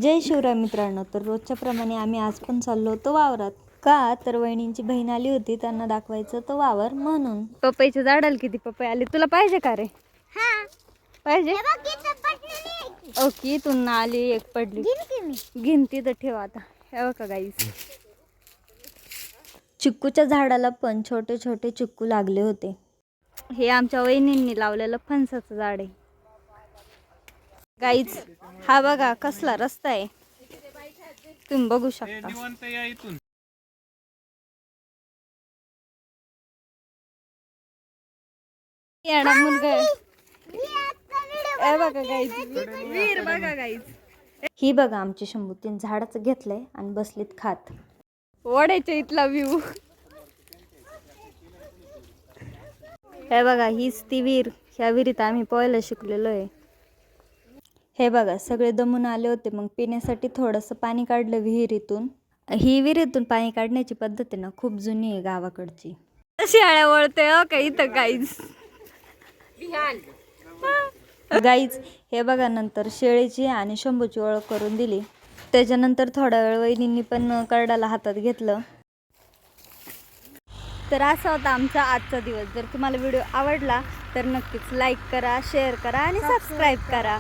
जय शिवराय मित्रांनो. तर रोजच्या प्रमाणे आम्ही आज पण चाललो होतो वावरात. का तर वहिनींची बहीण आली होती, त्यांना दाखवायचं तो वावर म्हणून. पपईच्या झाडाला किती पपई आले तुला पाहिजे का रे? पाहिजे. ओके तू आली एक पडली गिनती तर ठेव आता. हे बघा गाईस, चिक्कूच्या झाडाला पण छोटे छोटे चिक्कू लागले होते. हे आमच्या वहिनींनी लावलेलं फणसाचं झाड आहे गाईज. हा बघा कसला रस्ता आहे, तुम्ही बघू शकता. येडा मुलगा आहे बघा गाईज, वीर बघा गाईज. ही बघा आमची शंभूतीन झाडाचं घेतलंय आणि बसलीत खात. वड्याच्या इथला व्ह्यू. हे बघा हीच ती विहीर. ह्या विहिरीत आम्ही पोहायला शिकलेलो आहे. हे बघा सगळे दमून आले होते, मग पिण्यासाठी थोडंसं पाणी काढलं विहिरीतून. ही विहिरीतून पाणी काढण्याची पद्धत आहे ना खूप जुनी आहे गावाकडची. शेळ्या वळते का इथं गाईज. गाईज हे बघा नंतर शेळीची आणि शंभूची ओळख करून दिली. त्याच्यानंतर थोडा वेळ वहिनींनी पण करडाला हातात घेतलं. तर असा होता आमचा आजचा दिवस. जर तुम्हाला व्हिडिओ आवडला तर नक्कीच लाईक करा, शेअर करा आणि सबस्क्राईब करा.